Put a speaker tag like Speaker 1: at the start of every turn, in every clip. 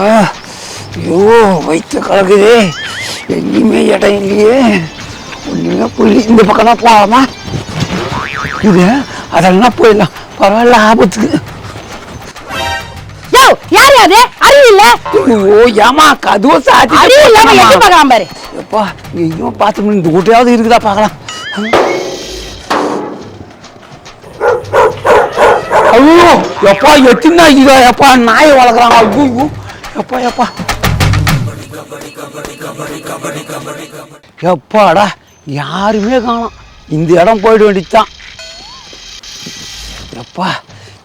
Speaker 1: ஐயோ வயிற்று கலக்குது, எங்கேயுமே இடம் இல்லையே. ஒன்றுமே புரியல. இந்த பக்கம் தான் போகலாமா? இது அதெல்லாம் போயிடலாம், பரவாயில்ல. ஆபத்துக்கு
Speaker 2: யாரு அறிவில்ல?
Speaker 1: ஐயோ ஏமா கதுவ சாத்தி
Speaker 2: பாரு.
Speaker 1: எப்பா எங்கேயும் பார்த்து இந்த கூட்டையாவது இருக்குதா பார்க்கலாம். ஐயோ எப்பா எத்தினா இதா எப்பா நாயை வளர்க்குறாங்க. ஐயோ எப்பா எப்பா எப்பாடா யாருமே காணோம். இந்த இடம் போயிட வேண்டியதுதான். எப்பா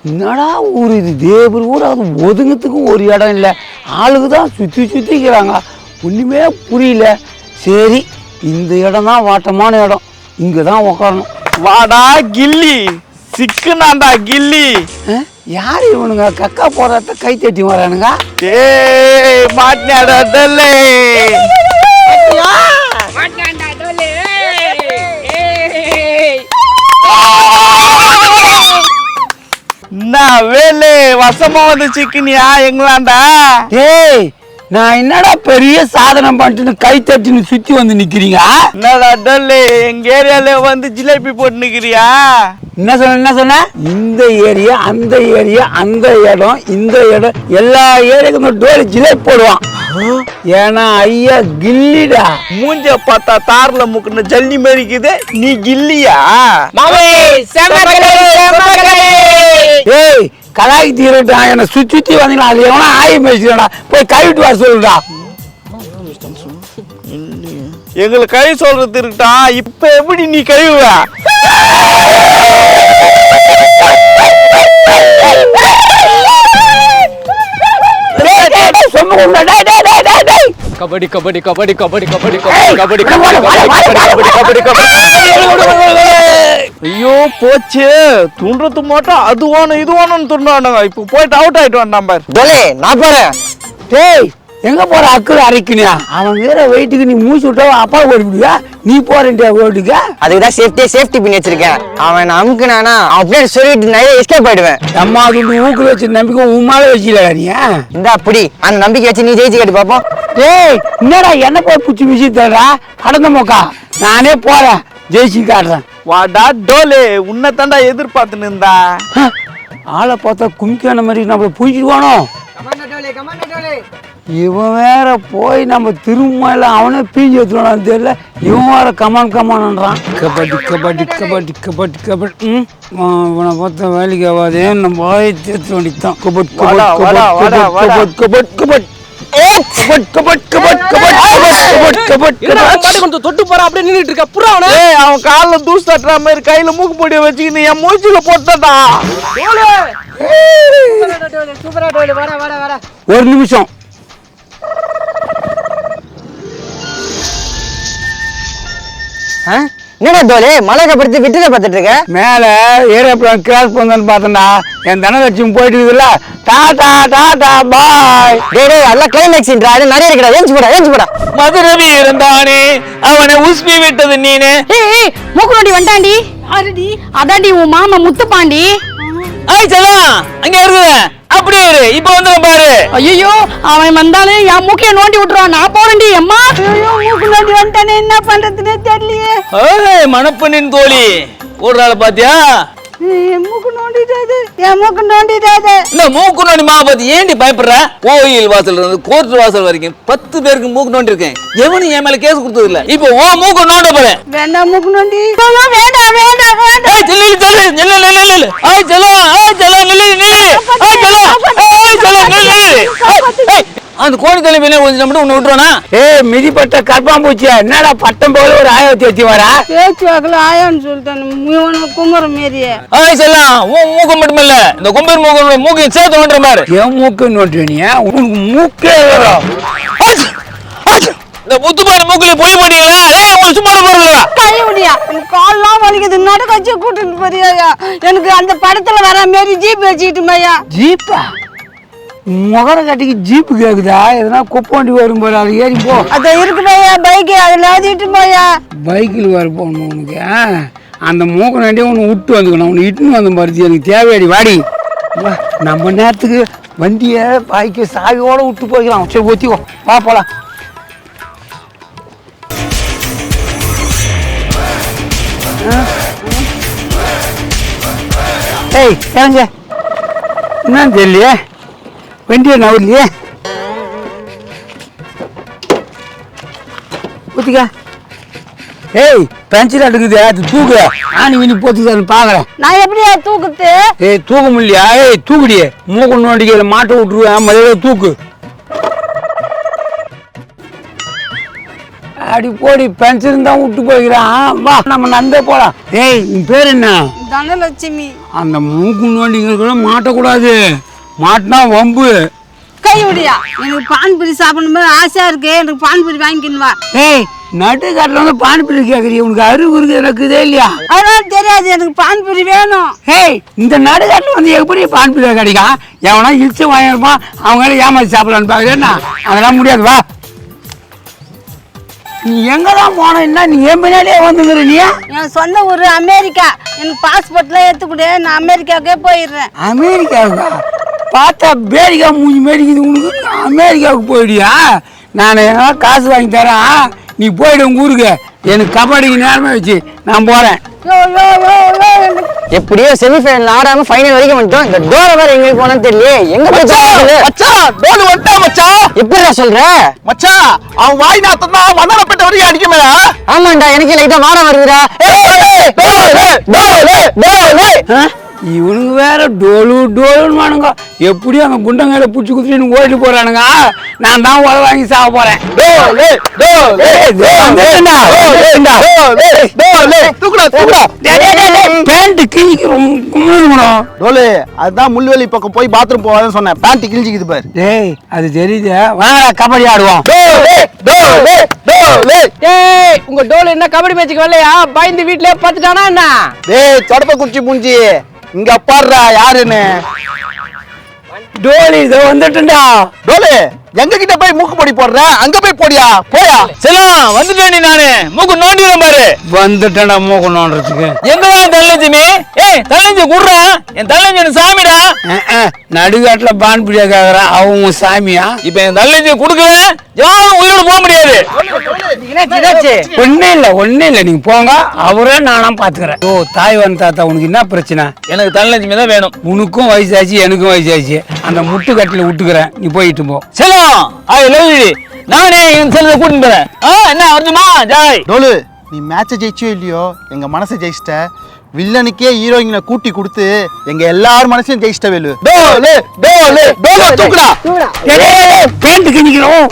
Speaker 1: என்னடா ஊர் இது, தேவர் ஊர். அது ஒதுங்கத்துக்கும் ஒரு இடம் இல்லை, ஆளுக்கு தான் சுற்றி சுற்றிக்கிறாங்க. ஒன்றுமே புரியல. சரி இந்த இடம் தான் வாட்டமான இடம், இங்கே தான் உக்காரணும்.
Speaker 3: வாடா கில்லி, சிக்குனாண்டா கில்லி.
Speaker 1: யார் இவனுங்க கக்கா போராட்ட கை தட்டி வரானுங்க?
Speaker 3: ஏய் மாட்னாடா டல்லே. நான் வேலை வசமா வந்து சிக்கினியா எங்களாண்டா?
Speaker 1: ஏய் நான் என்னடா பெரிய சாதனை பண்ணிட்டு கை தட்டின்னு சுத்தி வந்து நிக்கிறீங்க?
Speaker 3: என்னடா டல்லே, எங்க ஏரியால வந்து ஜிலேபி போட்டு நிக்கிறியா?
Speaker 1: என்ன சொன்ன? இந்த ஏரியா அந்த ஏரியா அந்த இடம் இந்த இடம் எல்லா ஏரியாவுக்கும் டோரி ஜிலேபி போடுவான். ஏன்னா ஐயா கில்லிடா.
Speaker 3: மூஞ்ச பார்த்தா தார்ல முக்குன ஜல்லி மாதிரிக்குது, நீ கில்லியா?
Speaker 1: ஏய் கலாய் தீரட்டா, என்னை சுத்தி வந்தீங்களா? அது எவனா ஆயி மேய்ச்சிடா, போய் கழுவிட்டு வர சொல்லுடா.
Speaker 3: எங்களுக்கு கை சொல்றது இருக்கட்டா, இப்ப எப்படி நீ கழுவ?
Speaker 4: கபடி கபடி கபடி கபடி கபடி கபடி கபடி கபடி.
Speaker 3: ஐயோ போச்சு, துண்டுறது மட்டும் அது வேணும் இது வேணும்னு துண்டானுங்க. இப்ப போயிட்டு அவுட் ஆயிட்டு வந்தான் பாரு.
Speaker 1: நான் போறேன். டேய் எங்க போற அக்குற அரைக்கணியா? அவன் வேற வெயிட்டுக்கு நீ மூச்சு விட்டா அப்பா ஓடிவிடுவா, நீ போறேன்டியா ஓட்டுக்க?
Speaker 5: அதுக்குதான் சேஃப்டி பண்ணி வச்சிருக்கேன். அவன் அமுக்குனானா அப்படியே சொல்லிட்டு நிறைய எஸ்கேப் ஆயிடுவேன்.
Speaker 1: அம்மா அது ஊக்கு வச்சு நம்பிக்கை உன் மேல வச்சுல நீ
Speaker 5: இந்த அப்படி அந்த நம்பிக்கை வச்சு நீ ஜெயிச்சு கேட்டு பாப்போம்.
Speaker 1: டேய் என்னடா என்ன போய் புச்சி மிச்சி தரா கடந்த மோக்கா, நானே போறேன் ஜெயிச்சு காட்டுறேன்.
Speaker 3: வாடா டோலே, உன்னை தாண்டா எதிர்பார்த்துன்னு இருந்தா.
Speaker 1: ஆளை பார்த்தா குமிக்கான மாதிரி நம்மள புடிச்சிடுவானோ? இவன் வேற போய் நம்ம திரும்ப அவனே பீஞ்சி வச்சுருவானு தெரியல. இவன் வேற கமான்ன்றான். கபடி கபடி கபடி கபடி கபடி. இவனை பார்த்தா வேலைக்கு ஆகாதே, நம்ம வாயை தேர்த்து வேண்டித்தான். கபட் கபட் கபட் கபட் கபட்
Speaker 4: தொட்டு போற அப்படியே நின்னுட்டு இருக்க புறா.
Speaker 3: அவன் காலில் தூசு தட்டுற மாதிரி கையில மூக்கு பொடிய வச்சுக்கின்னு என் மூச்சுல போட்டா.
Speaker 1: ஒரு நிமிஷம்.
Speaker 5: என்னடா தோலே மலையை படுத்து விட்டுல பார்த்துட்டு இருக்க?
Speaker 1: மேல ஏரோப்ளான் கிராஸ் பண்ணு பார்த்தா என் தனலட்சுமி போயிட்டு இருக்குல்ல. டாடா டாடா பாய்.
Speaker 5: டேய் அதெல்லாம் கிளைமேக்ஸ் நிறைய இருக்கடா. ஏஞ்சு போடா.
Speaker 3: மதுரவி இருந்தானே அவனை உஸ்மி விட்டது நீனு.
Speaker 2: ஏய் மூக்கு நோண்டி வந்தாண்டி. ஆரடி அதாண்டி உன் மாமா முத்துப்பாண்டி.
Speaker 4: ஐய் செல்லம் அங்க இருக்குது, அப்படியே இரு. இப்ப வந்து பாரு.
Speaker 2: ஐயோ அவன் வந்தாலே என் மூக்கைய நோண்டி விட்டுருவான். நான் போறேன்டி. அம்மா ஐயோ மூக்கு நோண்டி வந்துட்டானே, என்ன பண்றதுன்னே தெரியலையே.
Speaker 4: ஏய் மணப்பெண்ணின் தோழி ஓடுறாள பாத்தியா?
Speaker 2: மூக்கு நோண்டிட்டாது, என் மூக்கு நோண்டிட்டாது.
Speaker 4: இந்த மூக்கு நோண்டி மா பத்தி ஏண்டி பயப்படுற? கோயில் வாசல் இருந்து கோர்ட் வாசல் வரைக்கும் 10 பேருக்கு மூக்கு நோண்டி இருக்கேன். எவனும் என் மேல கேஸ் கொடுத்தது இல்ல. இப்போ ஓ மூக்கு நோண்ட போறேன்.
Speaker 2: வேண்டாம் மூக்கு நோண்டி. வேண்டாம் வேண்டாம் வேண்டாம்.
Speaker 4: ஏய் செல்லு செல்லு நில்லு நில்லு நில்லு. ஏய் செல்லம் நில்லு நில்லு. ஏய் செல்லம் நில்லு. அந்த கோடி தலைமையில கொஞ்சம் மட்டும் உன்னை விட்டுருவானா?
Speaker 1: மிதிப்பட்ட கர்ப்பாம்பூச்சியா என்னடா பட்டம் போல ஒரு ஆயத்தி வச்சு வரா?
Speaker 2: பேச்சு வாக்கல ஆயான்னு சொல்லிட்டானு குமர மாரியே.
Speaker 4: ஆய் செல்லம் உன் மூக்கு மட்டும் இல்ல, இந்த கும்பர் மூக்கு சேர்த்து ஓட்டுற மாதிரி.
Speaker 1: என் மூக்கு நோட்டுவனியா? உனக்கு மூக்கே வரும்.
Speaker 4: இந்த முத்துப்பாரு மூக்குல போய் மாட்டீங்களா? உங்களுக்கு சும்மா போறீங்களா?
Speaker 2: கையடியா கால்லாம் வலிக்குது, நடு கட்சி கூட்டிட்டு போறியா? எனக்கு அந்த படத்துல வர மாரி ஜீப் வச்சுக்கிட்டு மையா.
Speaker 1: ஜீப்பா? முகர கட்டிக்கு ஜீப்பு கேக்குதா? எதனா குப்பண்டி வரும் போல, அது ஏறி போ.
Speaker 2: அத இருக்கு பையா பைக், அதுல ஏத்திட்டு போயா.
Speaker 1: பைக்கில் வர போகணும் உனக்கு? அந்த மூக்க நண்டியே உன்னை விட்டு வந்துக்கணும். உன்னை இட்டுன்னு வந்த மருதி எனக்கு தேவையாடி. வாடி நம்ம நேரத்துக்கு வண்டியை பாய்க்கு சாவியோட விட்டு போய்க்கலாம். சரி ஒத்திக்கோ, வா போலாம். ஏய் இறங்க, என்னன்னு தெரியலையே, வண்டியை நவர்லையே. ஊத்திக்க. ஏய் பஞ்சர் அடுக்குது, அது தூக்கு. ஆணி வினி போத்துக்கு பாக்குறேன்.
Speaker 2: நான் எப்படியா தூக்குத்து?
Speaker 1: ஏய் தூக்க முடியலையா? ஏய் தூக்குடி, மூக்கு நோண்டிக்கையில மாட்டை விட்டுருவேன், முதல்ல தூக்கு. அடி போடி, பென்ஷன் தான் விட்டு போய்க்கிறான். வா நம்ம நந்தே போலாம். ஏய் உன் பேர் என்ன?
Speaker 2: தனலட்சுமி.
Speaker 1: அந்த மூக்கு நோண்டிகளுக்கு மாட்டக்கூடாது, மாட்டினா வம்பு.
Speaker 2: கை விடியா, எனக்கு பானிபூரி சாப்பிடணும் ஆசையா இருக்கு, எனக்கு பானிபூரி வாங்கிக்கணும் வா.
Speaker 1: ஏய் நடுக்காட்டில் வந்து பானிபூரி கேட்குறீ, உனக்கு அறிவு இருக்கு எனக்குதே இல்லையா?
Speaker 2: அதெல்லாம் தெரியாது, எனக்கு பானிபூரி வேணும்.
Speaker 1: ஏய் இந்த நடுக்காட்டில் வந்து எப்படி பானிபூரி கிடைக்கும்? எவனா இழிச்சு வாங்கிருப்பான், அவங்கள ஏமாற்றி சாப்பிடலான்னு பார்க்குறேன்னா அதெல்லாம் முடியாது. வா நீ எங்கதான் போனா, நீ என் பின்னாடியே வந்துங்கிற. நீ
Speaker 2: என் சொந்த ஊர் அமெரிக்கா, எனக்கு பாஸ்போர்ட்லாம் எடுத்துக்கூட, நான் அமெரிக்காவுக்கே போயிடுறேன்.
Speaker 1: அமெரிக்காவுக்கா? பார்த்தா பேரிக்கா மூஞ்சி மேடிக்குது உனக்கு, அமெரிக்காவுக்கு போயிடுயா? நான் என்ன காசு வாங்கி தரேன், நீ போயிடு உங்க ஊருக்கு. எனக்கு கபடிக்கு நேரமே வச்சு நான் போறேன்.
Speaker 5: எப்படியோ செமிஃபைனல் ஆடாம ஃபைனல் வரைக்கும் வந்துட்டோம். இந்த டோரை வேற எங்க போனா தெரியல. எங்க போச்சு
Speaker 3: மச்சான் டோல் வந்துட்டா மச்சான்.
Speaker 5: எப்படிடா சொல்ற?
Speaker 3: மச்சான் அவன் வாய் நாத்தம் தான் வண்ணாரப்பேட்டை வரைக்கும் அடிக்குமே.
Speaker 5: ஆமாண்டா, எனக்கு லைட்டா வாடம் வருதுடா.
Speaker 1: இவனுங்க வேற டோலு டோலுன்னு வானுங்க. எப்படியும் அங்க குண்டங்கையில புடிச்சு குத்துட்டு ஓடிட்டு போறானுங்க. நான் தான் உத வாங்கி சாக போறேன். பேண்ட் கிழிக்கிறோம்.
Speaker 3: டோலு அதுதான் முள்வெளி பக்கம் போய் பாத்ரூம் போவாதுன்னு சொன்னேன், பேண்ட் கிழிஞ்சிக்குது பாரு.
Speaker 1: டேய் அது தெரியுது, வாங்க கபடி ஆடுவோம்.
Speaker 5: ஏய் உங்க டோல் என்ன கபடி மேட்சுக்கு வரலையா? பயந்து வீட்லயே பார்த்துட்டானா என்ன?
Speaker 3: டேய் தொடப்ப குச்சி மூஞ்சி, இங்க பாடுறா யாருன்னு.
Speaker 1: டோலி இதோ வந்துட்டுண்டா.
Speaker 3: டோலு எங்க கிட்ட போய் மூக்கு பொடி போடுற, அங்க போய் போடியா, போயா.
Speaker 4: செல்லம் வந்துட்டேன், நானு மூக்கு நோண்டிடுறேன் பாரு.
Speaker 1: வந்துட்டேன்டா மூக்கு நோண்டுறதுக்கு.
Speaker 4: எங்கதான் தள்ளஞ்சுமி? ஏய் தள்ளஞ்சு குடுறா, என் தள்ளஞ்சு சாமிடா.
Speaker 1: நடுகாட்டுல பான்புடியா கேக்குறான், அவங்க சாமியா?
Speaker 4: இப்ப என் தள்ளஞ்சு குடுக்கல யாரும் உயிரோட போக முடியாது.
Speaker 1: ஒண்ணு இல்ல நீங்க போங்க, அவரே நானும் பாத்துக்கிறேன். ஓ தாய்வான் தாத்தா உனக்கு என்ன பிரச்சனை?
Speaker 4: எனக்கு தள்ளஞ்சுமி தான் வேணும்.
Speaker 1: உனக்கும் வயசாச்சு எனக்கும் வயசாச்சு, அந்த முட்டு கட்டில விட்டுக்கிறேன், நீ போயிட்டு போ.
Speaker 4: செல்லம் ஐ லவ் யூ, நானே என் செல்ல கூட்டிட்டு போறேன். என்ன அர்ஜுமா ஜாய்.
Speaker 3: டோலு நீ மேட்சை ஜெயிச்சோ இல்லையோ, எங்க மனசை ஜெயிச்சிட்ட. வில்லனுக்கே ஹீரோயினை கூட்டி கொடுத்து எங்க எல்லாரும் மனசையும் ஜெயிச்சிட்ட வேலு. டோலு டோலு டோலு தூக்குடா.
Speaker 1: பேண்ட் கிழிக்கிறோம்.